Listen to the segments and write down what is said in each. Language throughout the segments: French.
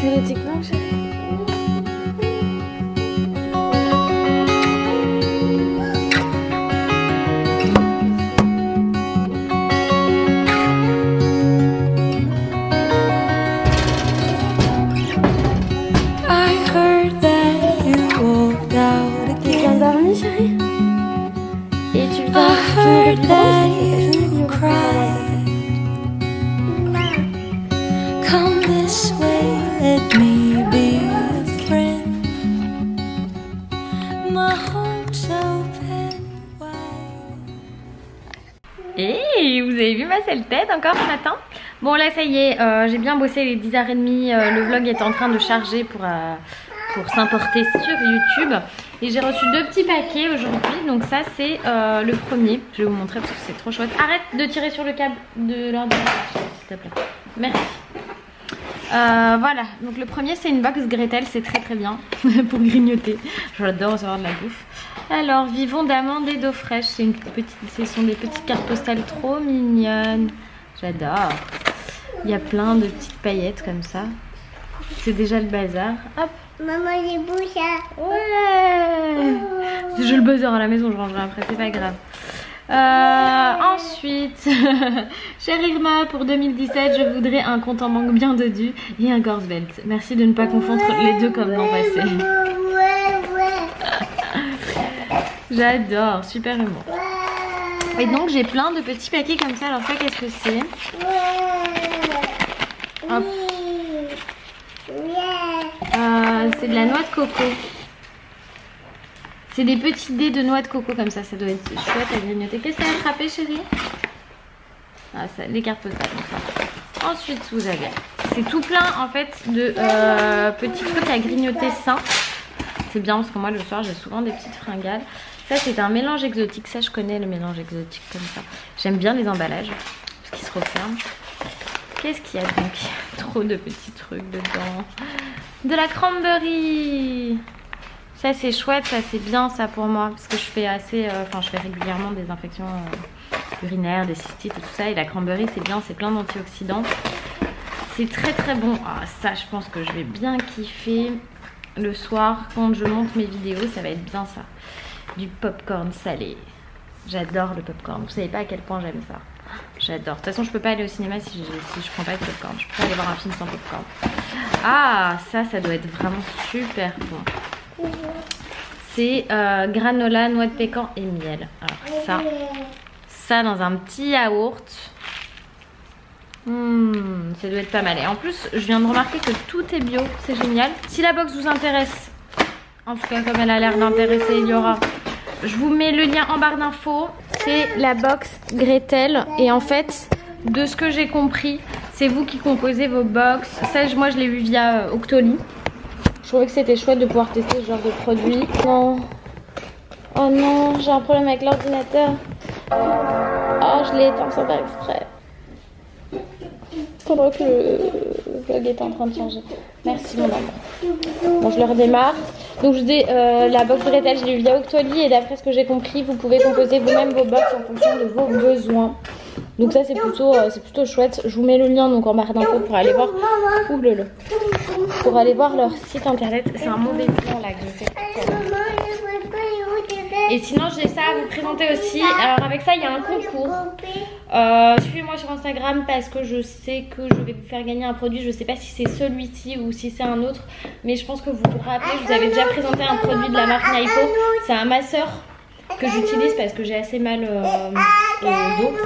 Théoriquement, chérie. Tu viens de dormir, chérie? Et tu viens de Come this way, let me be a friend. My heart's open wide. Hey, vous avez vu ma sale tête encore ce matin? Bon là ça y est, j'ai bien bossé les 10h30, le vlog est en train de charger pour s'importer sur YouTube. Et j'ai reçu 2 petits paquets aujourd'hui, donc ça c'est le premier. Je vais vous montrer parce que c'est trop chouette. Arrête de tirer sur le câble de l'ordinateur s'il te plaît. Merci. Voilà, donc le premier c'est une box Gretel, c'est très très bien pour grignoter. J'adore recevoir de la bouffe. Alors, vivons d'amandes et d'eau fraîche, ce sont des petites cartes postales trop mignonnes. J'adore. Il y a plein de petites paillettes comme ça. C'est déjà le bazar. Hop. Maman, j'ai bouché. Ouais. C'est déjà le bazar à la maison, je rangerai après, c'est pas grave. Ensuite, chère Irma, pour 2017, je voudrais un compte en banque bien dodu et un Gorsbelt. Merci de ne pas confondre les deux comme l'an passé. J'adore, super humour. Et donc j'ai plein de petits paquets comme ça. Alors ça, qu'est-ce que c'est? Hop. C'est de la noix de coco. C'est des petits dés de noix de coco comme ça. Ça doit être chouette à grignoter. Qu'est-ce que t'as attrapé, chérie? Ah, ça, les cartes postales. Ça. Ensuite, vous avez. C'est tout plein en fait de petits trucs à grignoter sains. C'est bien parce que moi le soir j'ai souvent des petites fringales. Ça c'est un mélange exotique. Ça je connais le mélange exotique comme ça. J'aime bien les emballages parce qu'ils se referment. Qu'est-ce qu'il y a donc? Trop de petits trucs dedans. De la cranberry. Ça c'est chouette, ça c'est bien ça pour moi. Parce que je fais je fais régulièrement des infections urinaires, des cystites et tout ça. Et la cranberry c'est bien, c'est plein d'antioxydants. C'est très très bon. Ah, ça je pense que je vais bien kiffer le soir quand je monte mes vidéos. Ça va être bien ça. Du popcorn salé. J'adore le popcorn. Vous savez pas à quel point j'aime ça. J'adore. De toute façon je peux pas aller au cinéma si je prends pas de popcorn. Je peux pas aller voir un film sans popcorn. Ah ça doit être vraiment super bon. C'est granola, noix de pécan et miel. Alors ça dans un petit yaourt. Ça doit être pas mal. Et en plus je viens de remarquer que tout est bio. C'est génial. Si la box vous intéresse, en tout cas comme elle a l'air d'intéresser Eliora, je vous mets le lien en barre d'infos. C'est la box Gretel. Et en fait, de ce que j'ai compris, c'est vous qui composez vos box. Ça, moi je l'ai vu via Octoly. Je trouvais que c'était chouette de pouvoir tester ce genre de produit. Non. Oh non, j'ai un problème avec l'ordinateur. Oh, je l'ai éteint sans faire exprès. Pendant que le vlog est en train de changer. Merci mon amour. Bon, je le redémarre. Donc je dis la box Gretel, je l'ai eu via Octoly et d'après ce que j'ai compris, vous pouvez composer vous-même vos box en fonction de vos besoins. Donc ça c'est plutôt chouette. Je vous mets le lien donc en barre d'infos pour aller voir. Pour aller voir leur site internet. C'est un mauvais plan là que je fais. Et sinon j'ai ça à vous présenter aussi. Alors avec ça il y a un concours. Suivez-moi sur Instagram parce que je sais que je vais vous faire gagner un produit. Je sais pas si c'est celui-ci ou si c'est un autre, mais je pense que vous vous rappelez, je vous avais déjà présenté un produit de la marque Nypo. C'est un masseur que j'utilise parce que j'ai assez mal au dos.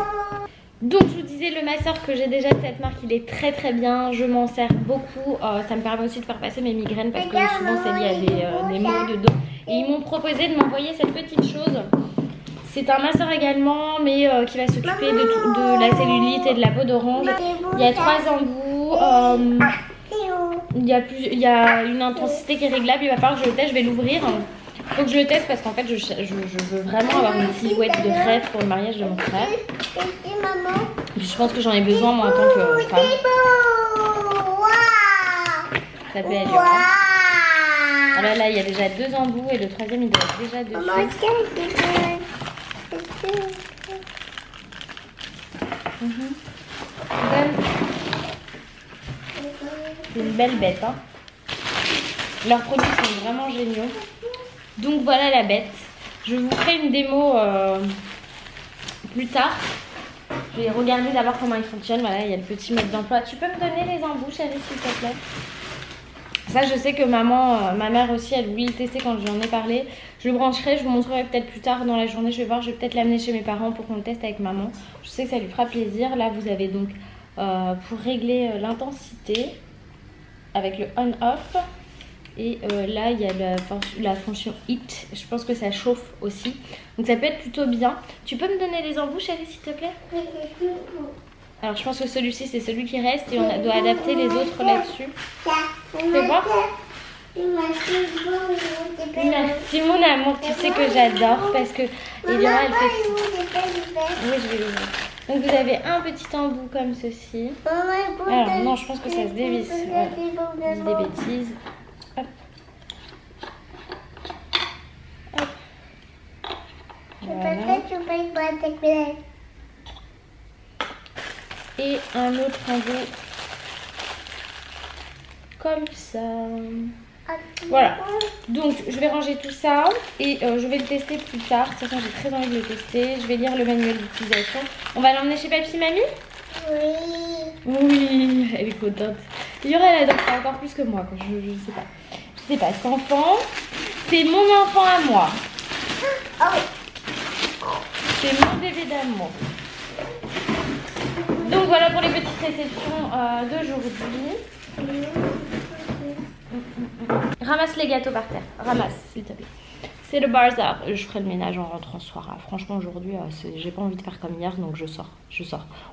Donc je vous disais, le masseur que j'ai déjà de cette marque, il est très très bien. Je m'en sers beaucoup. Ça me permet aussi de faire passer mes migraines parce que souvent c'est lié à des maux de dos. Et ils m'ont proposé de m'envoyer cette petite chose. C'est un masseur également, mais qui va s'occuper de la cellulite et de la peau d'orange. Il y a 3 embouts. Il y a une intensité qui est réglable. Il va falloir que je le teste. Je vais l'ouvrir. Faut que je le teste parce qu'en fait, je veux vraiment avoir une silhouette de rêve pour le mariage de mon frère. Et je pense que j'en ai besoin moi en tant que femme. Ça peut aller. Alors là, il y a déjà 2 embouts et le 3e il doit être déjà dessus. C'est une belle bête. Hein. Leurs produits sont vraiment géniaux. Donc voilà la bête. Je vous ferai une démo plus tard. Je vais regarder d'abord comment il fonctionne. Voilà, il y a le petit mode d'emploi. Tu peux me donner les embouts, chérie, s'il te plaît? Ça, je sais que maman, ma mère aussi, elle voulait le tester quand je lui en ai parlé. Je le brancherai, je vous montrerai peut-être plus tard dans la journée. Je vais voir, je vais peut-être l'amener chez mes parents pour qu'on le teste avec maman. Je sais que ça lui fera plaisir. Là, vous avez donc pour régler l'intensité avec le on-off. Et là, il y a la fonction heat. Je pense que ça chauffe aussi. Donc ça peut être plutôt bien. Tu peux me donner les embouts, chérie, s'il te plaît? Alors je pense que celui-ci, c'est celui qui reste. Et on doit adapter les autres là-dessus. Fais voir. Merci mon amour. Tu sais que j'adore parce que Eliora, elle fait tout. Oui, je vais l'ouvrir. Donc vous avez un petit embout comme ceci. Alors non, je pense que ça se dévisse. Voilà. Je dis des bêtises. Hop. Hop. Voilà. Et un autre embout comme ça. Voilà, donc je vais ranger tout ça et je vais le tester plus tard. De toute façon, j'ai très envie de le tester. Je vais lire le manuel d'utilisation. On va l'emmener chez Papy Mamie? Oui. Oui, elle est contente. Eliora, elle adore ça encore plus que moi. Je sais pas. Je sais pas, cet enfant, c'est mon enfant à moi. C'est mon bébé d'amour. Donc voilà pour les petites réceptions d'aujourd'hui. Ramasse les gâteaux par terre. Ramasse, s'il te plaît. C'est le bazar. Je ferai le ménage en rentrant ce soir. Franchement, aujourd'hui, j'ai pas envie de faire comme hier, donc je sors.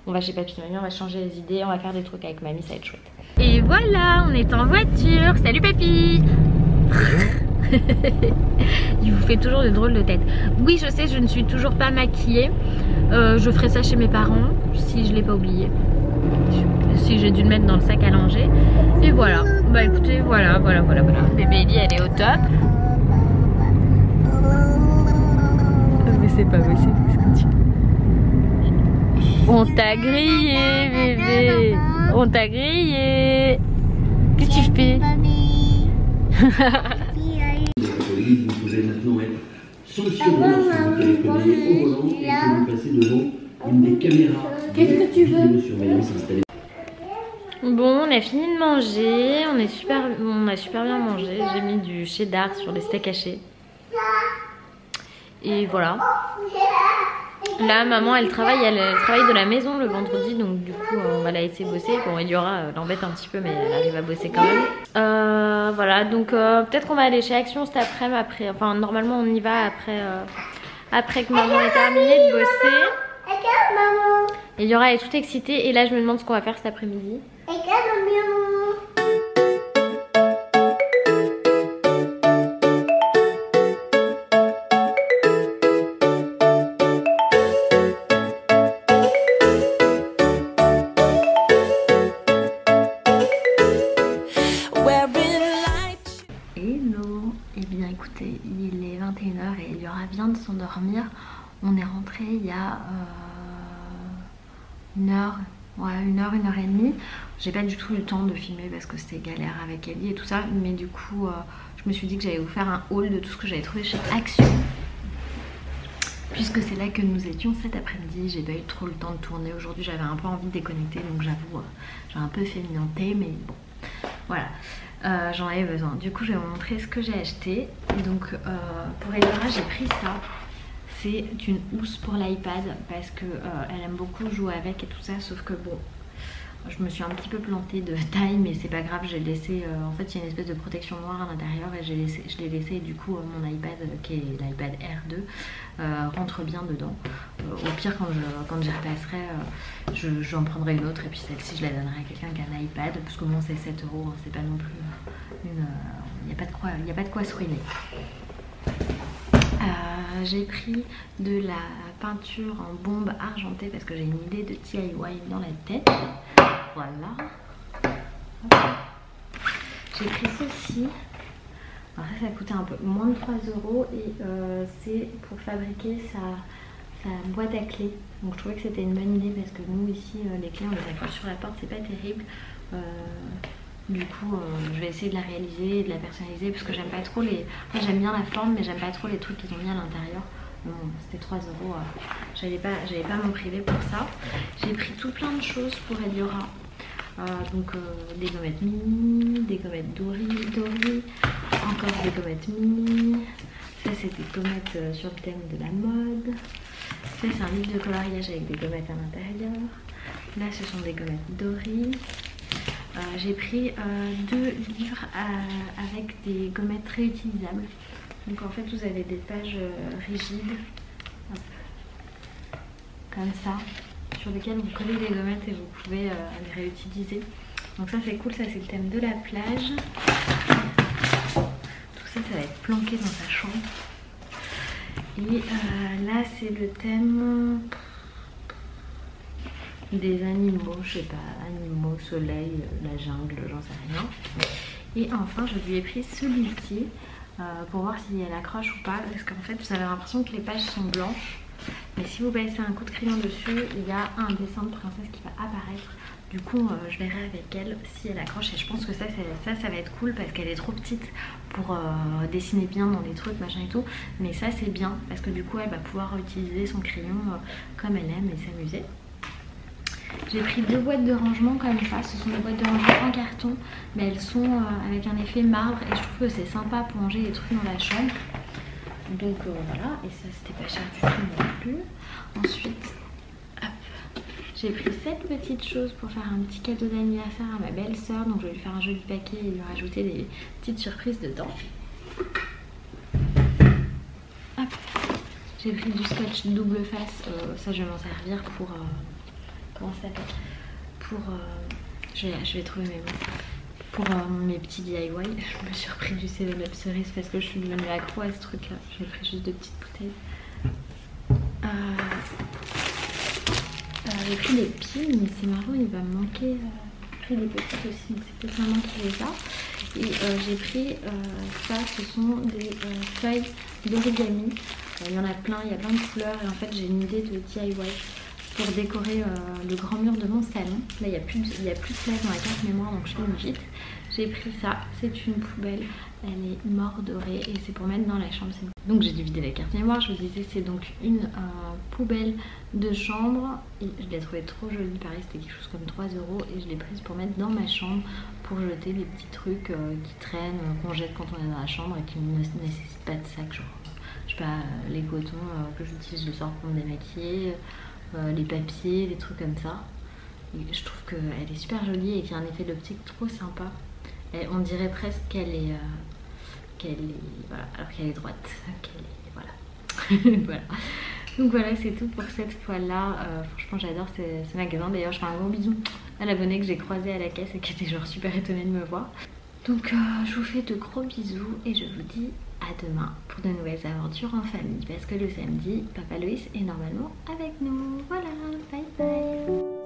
On va chez Papy Mamie, on va changer les idées, on va faire des trucs avec Mamie, ça va être chouette. Et voilà, on est en voiture. Salut Papy. Il vous fait toujours de drôles de têtes. Oui, je sais, je ne suis toujours pas maquillée. Je ferai ça chez mes parents, si je l'ai pas oublié. Si j'ai dû le mettre dans le sac à langer. Et voilà. Bah écoutez, voilà. Bébé Ellie, elle est au top. Mais c'est pas possible ce que tu... On t'a grillé, bébé. On t'a grillé. Qu'est-ce que tu fais? Vous pouvez maintenant être sanctionné lorsque vous téléphonez au volant et que vous passez devant une des caméras de vidéosurveillance installées. Bon, on a fini de manger, on a super bien mangé. J'ai mis du cheddar sur les steaks hachés. Et voilà. Là, maman, elle travaille de la maison le vendredi, donc du coup, on va la laisser bosser. Bon, Eliora l'embête un petit peu, mais elle arrive à bosser quand même. Voilà, donc peut-être qu'on va aller chez Action cet après-midi. Enfin, normalement, on y va après que maman ait terminé de bosser. Eliora est toute excitée, et là, je me demande ce qu'on va faire cet après-midi. Hello. Eh bien écoutez, il est 21h et Eliora vient de s'endormir. On est rentré il y a une heure et demie. J'ai pas du tout eu le temps de filmer parce que c'était galère avec Ellie et tout ça, mais du coup je me suis dit que j'allais vous faire un haul de tout ce que j'avais trouvé chez Action, puisque c'est là que nous étions cet après-midi. J'ai pas eu trop le temps de tourner aujourd'hui, j'avais un peu envie de déconnecter, donc j'avoue j'ai un peu féminenté, mais bon voilà. J'en avais besoin. Du coup je vais vous montrer ce que j'ai acheté. Donc pour Eliora j'ai pris ça. C'est une housse pour l'iPad parce que elle aime beaucoup jouer avec et tout ça, sauf que bon, je me suis un petit peu plantée de taille, mais c'est pas grave, j'ai laissé, en fait il y a une espèce de protection noire à l'intérieur et je l'ai laissé, et du coup mon iPad qui est l'iPad R2 rentre bien dedans. Au pire quand j'y repasserai, j'en prendrai une autre, et puis celle-ci je la donnerai à quelqu'un qui a un iPad, parce que bon c'est 7 €, hein, c'est pas non plus une... il n'y a pas de quoi se ruiner. J'ai pris de la peinture en bombe argentée parce que j'ai une idée de DIY dans la tête. Voilà. J'ai pris ceci. Alors ça coûtait un peu moins de 3 € et c'est pour fabriquer sa boîte à clés. Donc je trouvais que c'était une bonne idée parce que nous ici les clés on les accroche sur la porte, c'est pas terrible. Du coup je vais essayer de la réaliser, de la personnaliser parce que j'aime pas trop les... Enfin, j'aime bien la forme mais j'aime pas trop les trucs qu'ils ont mis à l'intérieur. Bon, c'était 3 €, j'allais pas m'en priver pour ça. J'ai pris tout plein de choses pour Eliora. Donc des gommettes mini, des gommettes Dory, encore des gommettes mini. Ça c'est des gommettes sur le thème de la mode. Ça c'est un livre de coloriage avec des gommettes à l'intérieur. Là ce sont des gommettes Dory. J'ai pris 2 livres avec des gommettes réutilisables. Donc en fait vous avez des pages rigides, hop, comme ça, sur lesquelles vous collez les gommettes et vous pouvez les réutiliser. Donc ça c'est cool, ça c'est le thème de la plage. Tout ça, ça va être planqué dans sa chambre. Et là c'est le thème des animaux, je sais pas, animaux, soleil, la jungle, j'en sais rien. Et enfin je lui ai pris celui-ci pour voir si elle accroche ou pas, parce qu'en fait vous avez l'impression que les pages sont blanches, mais si vous baissez un coup de crayon dessus, il y a un dessin de princesse qui va apparaître. Du coup je verrai avec elle si elle accroche, et je pense que ça va être cool parce qu'elle est trop petite pour dessiner bien dans les trucs machin et tout, mais ça c'est bien parce que du coup elle va pouvoir utiliser son crayon comme elle aime et s'amuser. J'ai pris 2 boîtes de rangement comme ça, ce sont des boîtes de rangement en carton, mais elles sont avec un effet marbre et je trouve que c'est sympa pour ranger les trucs dans la chambre. Donc voilà, et ça c'était pas cher du tout non plus. Ensuite, hop, j'ai pris cette petite chose pour faire un petit cadeau d'anniversaire à ma belle-sœur, donc je vais lui faire un joli paquet et lui rajouter des petites surprises dedans. Hop, j'ai pris du scotch double face, ça je vais m'en servir pour... comment ça s'appelle, pour je vais trouver mes mots, pour mes petits DIY. Je me suis repris du 7-Up cerise parce que je suis devenue accro à ce truc là. J'ai pris juste 2 petites bouteilles. J'ai pris des piles, mais c'est marrant, il va me manquer. J'ai pris des petites aussi, donc c'est peut-être maman qui les a. Et j'ai pris ça, ce sont des feuilles d'origami. Il y en a plein, il y a plein de couleurs et en fait j'ai une idée de DIY pour décorer le grand mur de mon salon. Là il n'y a plus de place dans la carte mémoire, donc je fais une vite. J'ai pris ça, c'est une poubelle, elle est mort dorée et c'est pour mettre dans la chambre. Donc j'ai dû vider la carte mémoire, je vous disais c'est donc une poubelle de chambre et je l'ai trouvée trop jolie, pareil c'était quelque chose comme 3 € et je l'ai prise pour mettre dans ma chambre pour jeter les petits trucs qui traînent, qu'on jette quand on est dans la chambre et qui ne nécessitent pas de sac, genre je sais pas, les cotons que j'utilise le soir pour me démaquiller, les papiers, des trucs comme ça. Et je trouve qu'elle est super jolie et qu'il y a un effet d'optique trop sympa. Et on dirait presque qu'elle est voilà, alors qu'elle est droite, voilà. Voilà. Donc voilà, c'est tout pour cette fois là. Franchement j'adore ce magasin. D'ailleurs je fais un gros bisou à l'abonné que j'ai croisé à la caisse et qui était genre super étonnée de me voir. Donc je vous fais de gros bisous et je vous dis à demain pour de nouvelles aventures en famille, parce que le samedi Papa Loïs est normalement avec nous. Voilà, bye bye.